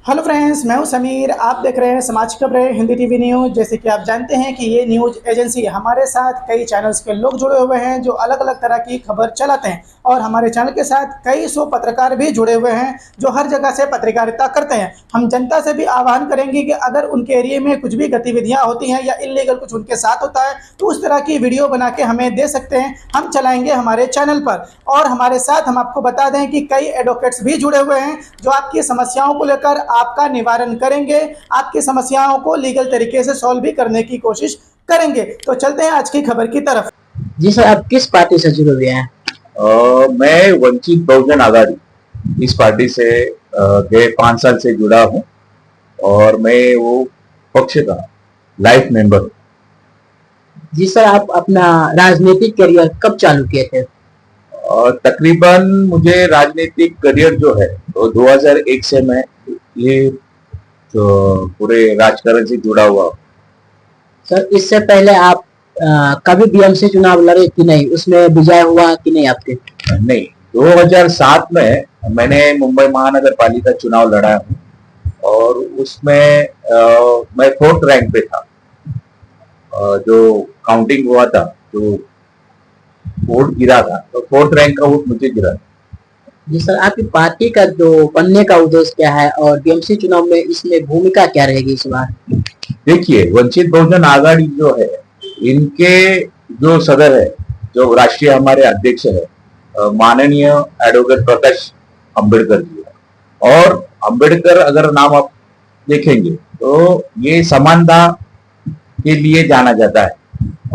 Hello friends, मैं हूं समीर। आप देख रहे हैं समाज खबरें हिंदी टीवी न्यूज़। जैसे कि आप जानते हैं कि ये न्यूज़ एजेंसी हमारे साथ कई चैनल्स के लोग जुड़े हुए हैं जो अलग अलग तरह की खबर चलाते हैं, और हमारे चैनल के साथ कई सौ पत्रकार भी जुड़े हुए हैं जो हर जगह से पत्रकारिता करते हैं। हम जनता से भी आह्वान करेंगे कि अगर उनके एरिया में कुछ भी गतिविधियाँ होती हैं या इलीगल कुछ उनके साथ होता है तो उस तरह की वीडियो बना के हमें दे सकते हैं, हम चलाएंगे हमारे चैनल पर। और हमारे साथ हम आपको बता दें कि कई एडवोकेट्स भी जुड़े हुए हैं जो आपकी समस्याओं को लेकर आपका निवारण करेंगे, आपकी समस्याओं को लीगल तरीके से सॉल्व भी करने की कोशिश करेंगे। तो चलते हैं आज की खबर की तरफ। जी सर, आप किस पार्टी से जुड़े हुए हैं? मैं वंचित बहुजन आघाड़ी इस पार्टी से गए 5 साल से जुड़ा हूं और मैं वो पक्ष का लाइफ मेंबर हूं। जी सर, आप अपना राजनीतिक करियर कब चालू किए थे? तकरीबन मुझे राजनीतिक करियर जो है तो 2001 से मैं ये तो पूरे राजकारण से जुड़ा हुआ हूं। सर, इससे पहले आप कभी बीएमसी चुनाव लड़े कि नहीं? उसमें विजय हुआ कि नहीं आपके? नहीं, 2007 में मैंने मुंबई महानगर पालिका चुनाव लड़ा हूं और उसमें मैं 4th रैंक पे था। जो काउंटिंग हुआ था तो वोट गिरा था तो 4th रैंक का वोट मुझे गिरा था। जी सर, आपकी पार्टी का जो बनने का उद्देश्य क्या है और बीएमसी चुनाव में इसमें भूमिका क्या रहेगी इस बार? देखिए, वंचित बहुजन आघाड़ी जो है इनके जो सदर है, जो राष्ट्रीय हमारे अध्यक्ष है माननीय एडवोकेट प्रकाश अंबेडकर जी है। और अंबेडकर अगर नाम आप देखेंगे तो ये समानता के लिए जाना जाता है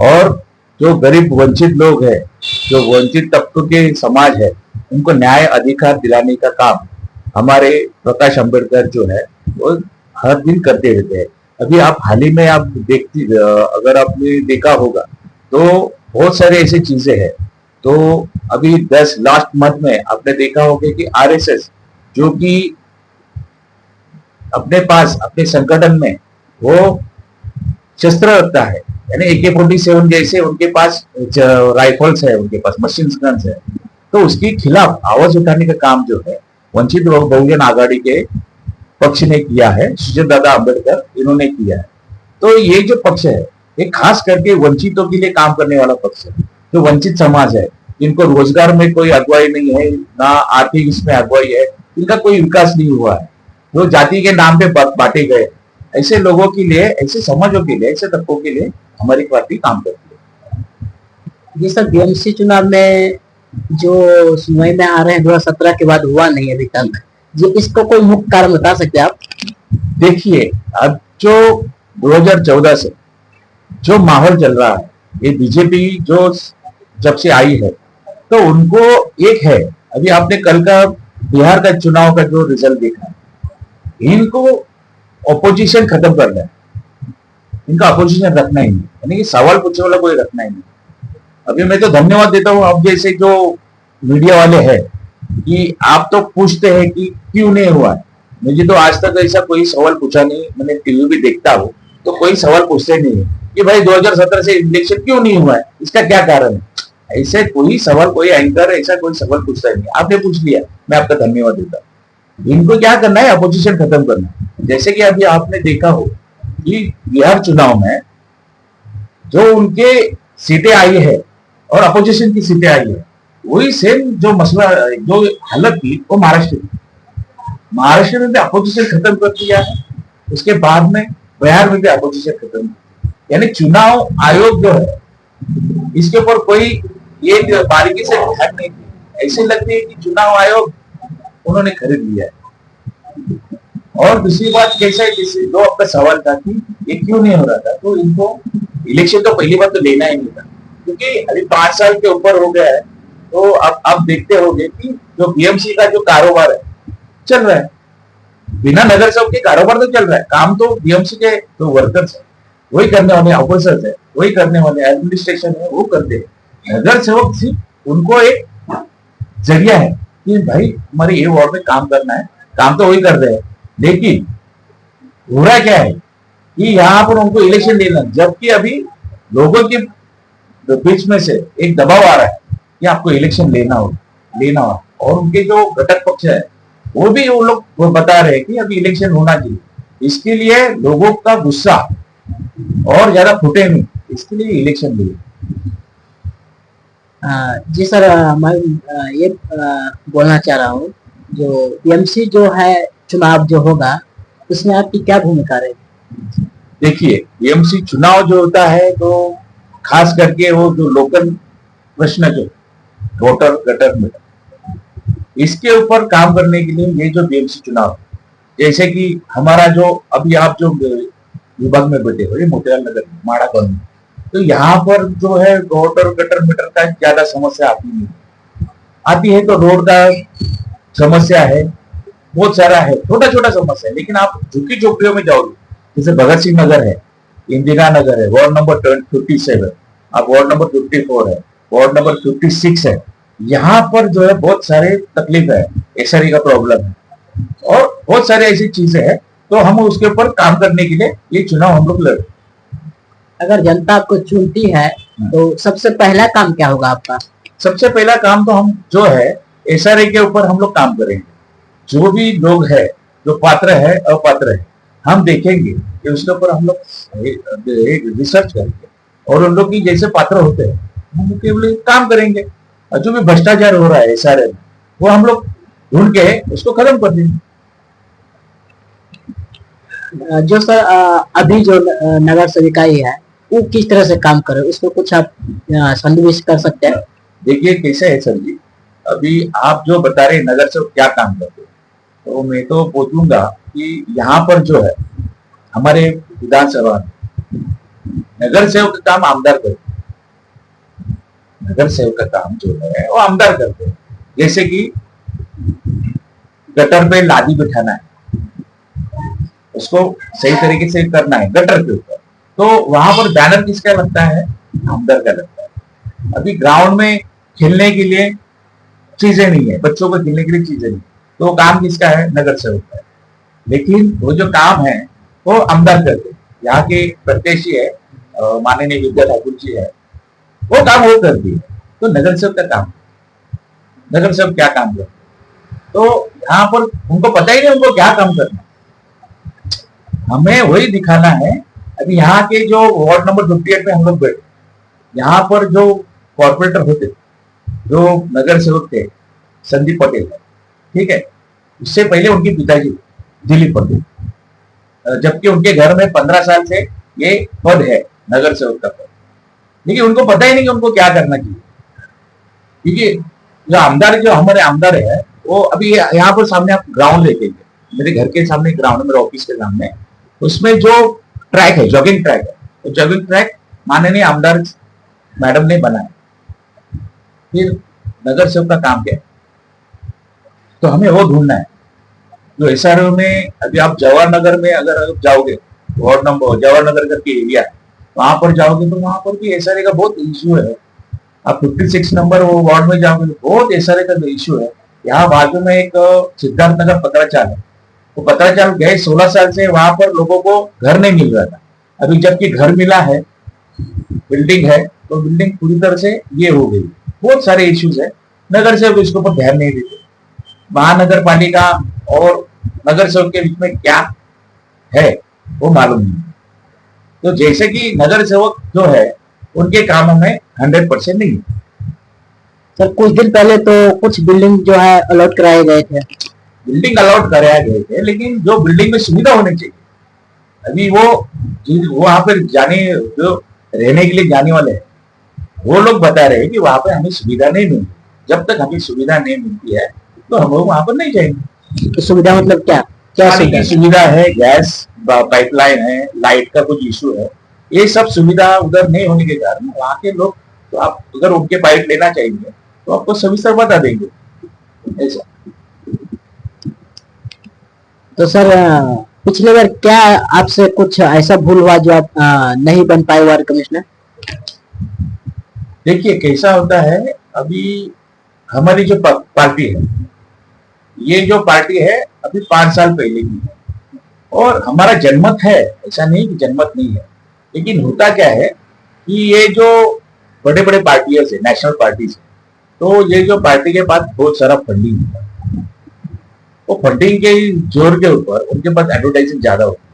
और जो गरीब वंचित लोग हैं, जो वंचित तबकों के समाज है, उनको न्याय अधिकार दिलाने का काम हमारे प्रकाश अंबेडकर जो है वो हर दिन करते रहते हैं। अभी आप हाल ही में आप अगर आपने देखा होगा तो बहुत सारे ऐसे चीजें हैं। तो अभी 10 लास्ट मंथ में आपने देखा होगा कि आरएसएस जो कि अपने पास अपने संगठन में वो शस्त्र रखता है, यानी AK-47 जैसे उनके पास राइफल्स है, उनके पास मशीन गन्स है, तो उसके खिलाफ आवाज उठाने का काम जो है वंचित बहुजन आघाड़ी के पक्ष ने किया है। सुजय दादा अंबेडकर इन्होंने किया है। तो ये जो पक्ष है ये खास करके वंचितों के लिए काम करने वाला पक्ष है। जो वंचित समाज है, इनको रोजगार में कोई अगुवाई नहीं है, ना आर्थिक इसमें अगुवाई है, इनका कोई विकास नहीं हुआ है, जो जाति के नाम पे बांटे गए, ऐसे लोगों के लिए, ऐसे समाजों के लिए, ऐसे तबकों के लिए हमारी पार्टी काम करती है। जी सर, बीएमसी चुनाव में जो सुनवाई में आ रहे हैं 2017 के बाद हुआ नहीं अभी तक, जी इसको कोई मुख्य कारण बता सकते हैं आप? देखिए, अब जो 2014 से जो माहौल चल रहा है, ये बीजेपी जो जब से आई है तो उनको एक है, अभी आपने कल का बिहार का चुनाव का जो रिजल्ट देखा, इनको ऑपोजिशन खत्म करना है, इनका अपोजिशन रखना ही नहीं, यानी कि सवाल पूछने वाला कोई रखना ही नहीं। अभी मैं तो धन्यवाद देता हूं आप जैसे जो मीडिया वाले हैं कि आप तो पूछते हैं कि क्यों नहीं हुआ है। मुझे तो आज तक ऐसा कोई सवाल पूछा नहीं, मैंने टीवी भी देखता हूं तो कोई सवाल पूछते नहीं है कि भाई 2017 से इलेक्शन क्यों नहीं हुआ है, इसका क्या कारण है। ऐसे कोई सवाल, कोई एंकर ऐसा कोई सवाल पूछता ही नहीं। आपने पूछ लिया, मैं आपका धन्यवाद देता हूँ। इनको क्या करना है, अपोजिशन खत्म करना है। जैसे कि अभी आपने देखा हो कि बिहार चुनाव में जो उनके सीटें आई है और अपोजिशन की सीटें आई है, वही सेम जो मसला, जो हालत थी वो महाराष्ट्र में भी अपोजिशन खत्म कर दिया है। उसके बाद में बिहार में भी अपोजिशन खत्म, यानी चुनाव आयोग जो है इसके ऊपर कोई ये बारीकी से ध्यान नहीं दी। ऐसे लगती है कि चुनाव आयोग उन्होंने खरीद लिया है। और दूसरी बात कैसा है, जैसे जो आपका सवाल था कि ये क्यों नहीं हो रहा था, तो इनको इलेक्शन तो पहली बार तो लेना ही नहीं था, क्योंकि अभी 5 साल के ऊपर हो गया है। तो अब आप देखते होंगे कि जो बीएमसी का जो कारोबार है चल रहा है, बिना नगर सेवक के कारोबार तो चल रहा है, काम तो बीएमसी के जो वर्कर्स है वही करने वाले, ऑफिसर्स है वही करने वाले, एडमिनिस्ट्रेशन है वो करते हैं। नगर सेवक सिर्फ उनको एक जरिया है कि भाई हमारे ये वार्ड में काम करना है, काम तो वही कर रहे हैं, लेकिन हो रहा क्या है कि यहाँ पर उनको इलेक्शन लेना, जबकि अभी लोगों के बीच में से एक दबाव आ रहा है कि आपको इलेक्शन लेना हो। और उनके जो घटक पक्ष है वो भी वो लोग वो बता रहे हैं कि अभी इलेक्शन होना चाहिए, इसके लिए लोगों का गुस्सा और ज्यादा फूटे नहीं, इसके लिए इलेक्शन हुई। जी सर, मैं ये बोलना चाह रहा हूँ, जो बीएमसी जो है चुनाव जो होगा उसमें आपकी क्या भूमिका रहेगी? देखिए, बीएमसी चुनाव जो होता है तो खास करके वो जो लोकल प्रश्न जो वोटर गटर में, इसके ऊपर काम करने के लिए ये जो बीएमसी चुनाव, जैसे कि हमारा जो अभी आप जो विभाग में बैठे हो, ये मोतिलाल नगर माड़ा कॉलोनी, तो यहाँ पर जो है वोटर गटर मीटर का ज्यादा समस्या आती नहीं, आती है तो रोड का समस्या है, बहुत सारा है, छोटा छोटा समस्या है। लेकिन आप झुकी झोपड़ियों में जाओगे, जैसे भगत सिंह नगर है, इंदिरा नगर है, वार्ड नंबर 57, अब वार्ड नंबर 54 है, वार्ड नंबर 56 है, यहाँ पर जो है बहुत सारे तकलीफ है, एसआरई का प्रॉब्लम है और बहुत सारी ऐसी चीजें हैं, तो हम उसके ऊपर काम करने के लिए ये चुनाव हम लोग लड़। अगर जनता आपको चुनती है तो सबसे पहला काम क्या होगा आपका? सबसे पहला काम तो हम जो है एसआरई के ऊपर हम लोग काम करेंगे। जो भी लोग है, जो पात्र है अपात्र है, हम देखेंगे कि उसके ऊपर हम लोग रिसर्च करेंगे और उन लोग की जैसे पात्र होते हैं हम लोग के लिए काम करेंगे। और जो भी भ्रष्टाचार हो रहा है एसआरई में, वो हम लोग ढूंढ के उसको खत्म कर देंगे। जो सर अभी जो नगर सेविका ही है वो किस तरह से काम करे, उसको कुछ आप सन्निवेश कर सकते हैं? देखिए कैसे है सर जी, अभी आप जो बता रहे नगर से क्या काम करते हैं, तो मैं तो बोलूंगा कि यहाँ पर जो है हमारे विधानसभा में नगर सेवक का काम आमदार करते हैं। नगर सेवक का काम जो है वो आमदार करते हैं। जैसे कि गटर पे लादी बिठाना है, उसको सही तरीके से करना है गटर के ऊपर, तो वहां पर बैनर किसका लगता है? आमदार का लगता है। अभी ग्राउंड में खेलने के लिए चीजें नहीं है, बच्चों को खेलने के लिए चीजें नहीं, तो काम किसका है? नगर सेवक का है। लेकिन वो जो काम है वो आमदार करते हैं। यहाँ के प्रत्याशी है माननीय विद्या ठाकुर जी है, वो काम वो करती है। तो नगर सेवक का काम, नगर सेवक क्या काम करते, तो यहाँ पर उनको पता ही नहीं उनको क्या काम करना, हमें वही दिखाना है। अभी यहाँ के जो वार्ड नंबर 58 में हम लोग बैठे, यहाँ पर जो कॉर्पोरेटर होते, जो नगर सेवक थे संदीप पटेल, ठीक है, उससे पहले उनके पिताजी दिलीप पटेल, जबकि उनके घर में 15 साल से ये पद है नगर सेवक का पद, लेकिन उनको पता ही नहीं कि उनको क्या करना चाहिए। क्योंकि जो आमदार, जो हमारे आमदार है, वो अभी यहाँ पर सामने आप ग्राउंड देखेंगे, मेरे घर के सामने ग्राउंड है, मेरे ऑफिस के सामने, उसमें जो ट्रैक है, जॉगिंग ट्रैक है, तो जॉगिंग ट्रैक माननीय आमदार मैडम ने बनाया। फिर नगर सेवक का काम क्या है? तो हमें वो ढूंढना है। जो एसआरओ में अभी आप जवाहर नगर में अगर आप जाओगे, वार्ड नंबर जवाहर नगर करके एरिया है, वहां पर जाओगे तो वहां पर भी एसआरए का बहुत इश्यू है। आप 56 नंबर वो वार्ड में जाओगे तो बहुत एसआरए का इश्यू है। यहाँ बाजू में एक सिद्धार्थ नगर पत्राचार है, वो पत्राचार गए 16 साल से वहां पर लोगों को घर नहीं मिल रहा था। अभी जबकि घर मिला है, बिल्डिंग है, तो बिल्डिंग पूरी तरह से ये हो गई। बहुत सारे इश्यूज है, नगर सेवक इसके ऊपर ध्यान नहीं देते। महानगर पालिका और नगर सेवक के बीच में क्या है वो मालूम नहीं। तो जैसे कि नगर सेवक जो है उनके कामों में 100% नहीं है। सर कुछ दिन पहले तो कुछ बिल्डिंग जो है अलॉट कराए गए थे, बिल्डिंग अलॉट कराए गए थे, लेकिन जो बिल्डिंग में सुविधा होनी चाहिए, अभी वो वहां पर जाने, जो रहने के लिए जाने वाले हैं, वो लोग बता रहे हैं कि वहां पर हमें सुविधा नहीं मिलती। जब तक हमें सुविधा नहीं मिलती है तो हम लोग वहां पर नहीं जाएंगे। तो सुविधा मतलब क्या क्या पानी की सुविधा है, गैस पाइपलाइन है, लाइट का कुछ इशू है, ये सब सुविधा उधर नहीं होने के कारण वहां के लोग, तो आप अगर उनके पाइप लेना चाहेंगे तो आपको सविस्तर बता देंगे ऐसा। तो सर पिछले बार क्या आपसे कुछ ऐसा भूल हुआ जो आप नहीं बन पाए वार्ड कमिश्नर? देखिए कैसा होता है, अभी हमारी जो पार्टी है, ये जो पार्टी है अभी 5 साल पहले की है और हमारा जनमत है, ऐसा नहीं कि जनमत नहीं है। लेकिन होता क्या है कि ये जो बड़े बड़े पार्टियां है, नेशनल पार्टी है, तो ये जो पार्टी के पास बहुत सारा फंडिंग है, वो फंडिंग के जोर के ऊपर उनके पास एडवर्टाइजिंग ज्यादा होती है,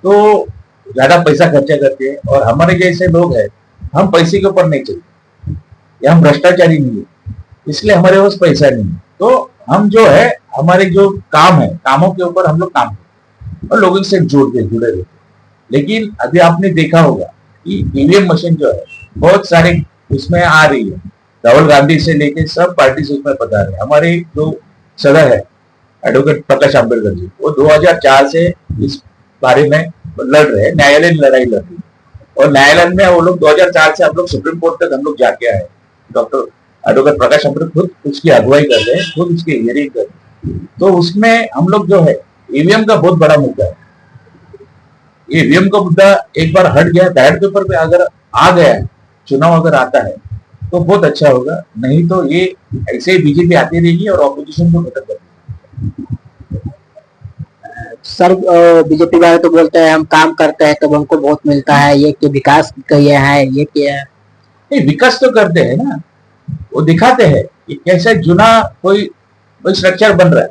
तो ज्यादा पैसा खर्चा करते हैं। और हमारे जैसे लोग हैं, हम पैसे के ऊपर नहीं चलते, या हम भ्रष्टाचारी नहीं है, इसलिए हमारे पास पैसा नहीं है। तो हम जो है, हमारे जो काम है, कामों के ऊपर हम लोग काम करते हैं और लोगों से जुड़े रहते हैं। लेकिन अभी आपने देखा होगा कि ईवीएम मशीन जो है बहुत सारे उसमें आ रही है, राहुल गांधी से लेके सब पार्टी से उसमें बता रहे हैं। हमारे जो सदर है एडवोकेट प्रकाश आंबेडकर जी, वो 2004 से इस बारे में लड़ रहे हैं, न्यायालय लड़ाई लड़ रही है। और न्यायालय में वो लोग 2004 से हम लोग सुप्रीम कोर्ट तक हम लोग जाके आए। डॉक्टर एडवोकेट प्रकाश आंबेडकर खुद उसकी अगुवाई कर रहे हैं, खुद उसकी हियरिंग कर रहे हैं। तो उसमें हम लोग जो है, ईवीएम का बहुत बड़ा मुद्दा है। ईवीएम का मुद्दा एक बार हट गया, बैलेट पेपर पे अगर आ गया, चुनाव अगर आता है तो बहुत अच्छा होगा, नहीं तो ये ऐसे ही बीजेपी आती रहेगी और ऑपोजिशन को खत्म कर देगी। सर बीजेपी वाले तो बोलते हैं हम काम करते हैं तब हमको वोट मिलता है, ये कि विकास किया है, ये किया है। नहीं, विकास तो करते हैं ना, वो दिखाते हैं कि कैसे चुना कोई स्ट्रक्चर बन रहा है,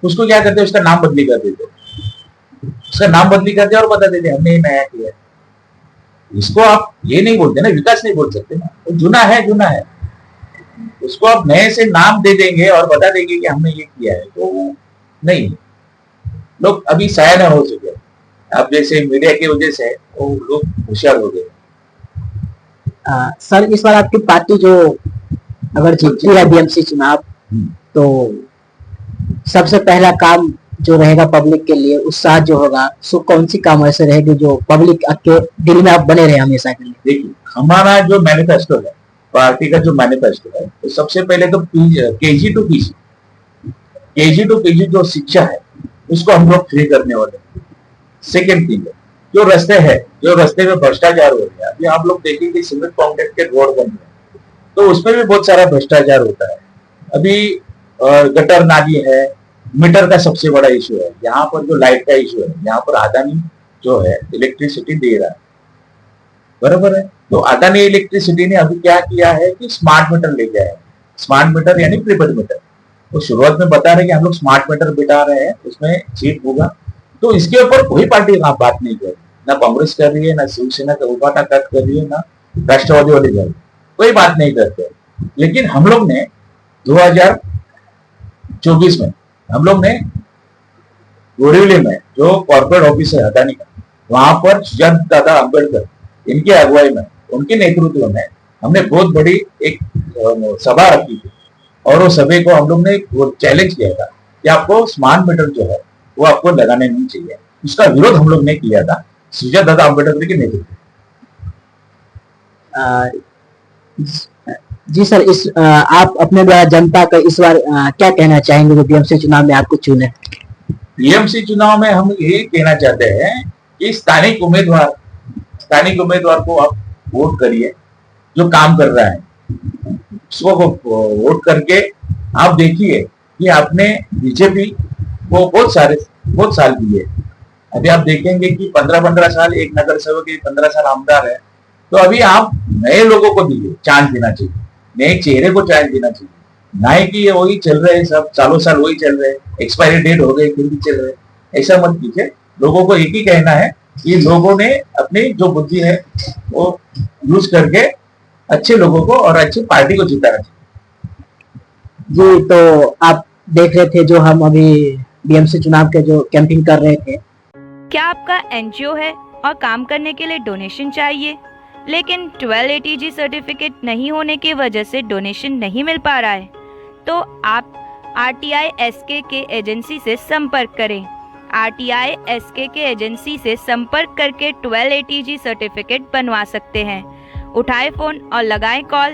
उसको क्या करते हैं, उसका नाम बदली कर देते, उसका नाम बदली करते और बता देते हमने ये नया किया है। इसको आप ये नहीं बोलते ना, विकास नहीं बोल सकते ना, तो जुना है। उसको आप नए से नाम दे देंगे और बता देंगे कि हमने ये किया है, तो नहीं। लोग अभी सयाने हो चुके हैं, अब जैसे मीडिया की वजह से वो लोग होशियार हो गए। सर इस बार आपकी पार्टी जो अगर जीतती है बीएमसी चुनाव, तो सबसे पहला काम जो रहेगा पब्लिक के लिए उत्साह जो होगा, सो कौन सी काम ऐसे रहेगी जो पब्लिक के दिल में आप बने रहे हमेशा के लिए? देखिए, हमारा जो मैनिफेस्टो है, पार्टी का जो मैनिफेस्टो है, तो सबसे पहले तो केजी टू पीजी जो शिक्षा है उसको हम लोग फ्री करने वाले हैं। सेकेंड थिंग, जो रास्ते में भ्रष्टाचार हो रहा है, अभी आप लोग देखेंगे सीमेंट कॉन्क्रीट के रोड बन रहे हैं, तो उसमें भी बहुत सारा भ्रष्टाचार होता है। अभी गटर नाली है, मीटर का सबसे बड़ा इशू है, यहाँ पर जो लाइट का इशू है, यहाँ पर अदानी जो है इलेक्ट्रिसिटी दे रहा है, बराबर है। तो अदानी इलेक्ट्रिसिटी ने अभी क्या किया है कि स्मार्ट मीटर लेके आए। स्मार्ट मीटर यानी प्रीपेड मीटर, तो शुरुआत में बता रहे कि हम लोग स्मार्ट मीटर बिठा रहे हैं, उसमें चीट होगा। तो इसके ऊपर कोई पार्टी बात नहीं कर रही, ना कांग्रेस कर रही है, ना शिवसेना का उपाटा कट कर रही है, ना राष्ट्रवादी वाले कर रही है, कोई बात नहीं करते। लेकिन हम लोग ने 2024 में हम लोग ने बोरीवली में जो कॉर्पोरेट ऑफिस है अदानी का, वहां पर सुजाता अम्बेडकर इनके अगुवाई में, उनके नेतृत्व में हमने बहुत बड़ी एक सभा रखी थी। और वो सभी को हम लोग ने चैलेंज किया था कि आपको स्मार्ट मीटर जो है वो आपको लगाने नहीं चाहिए। उसका विरोध हम लोग ने किया था सुजाता अम्बेडकर के नेतृत्व। जी सर, इस आप अपने द्वारा जनता का इस बार क्या कहना चाहेंगे जो बीएमसी चुनाव में आपको चुने? बीएमसी चुनाव में हम ये कहना चाहते हैं कि स्थानिक उम्मीदवार को आप वोट करिए, जो काम कर रहा है उसको वोट करके आप देखिए कि आपने बीजेपी को बहुत साल दिए। अभी आप देखेंगे कि 15 साल एक नगर सेवक के 15 साल आमदार है, तो अभी आप नए लोगों को दीजिए, चांस देना चाहिए, नए चेहरे को चांस देना चाहिए, ना ही कि ये वही चल रहे हैं, सब सालों साल वही चल रहे हैं, एक्सपायरी डेट हो गई फिर भी चल रहे हैं। ऐसा मत कीजिए। लोगों को एक ही कहना है कि लोगों ने अपनी जो बुद्धि है वो यूज करके अच्छे लोगों को और अच्छी पार्टी को जिताना चाहिए। जी, तो आप देख रहे थे जो हम अभी बीएमसी चुनाव के जो कैंपिंग कर रहे थे। क्या आपका एनजीओ है और काम करने के लिए डोनेशन चाहिए, लेकिन 1280G सर्टिफिकेट नहीं होने की वजह से डोनेशन नहीं मिल पा रहा है, तो आप RTI SK के एजेंसी से संपर्क करें। RTI SK के एजेंसी से संपर्क करके 1280G सर्टिफिकेट बनवा सकते हैं। उठाएं फोन और लगाएं कॉल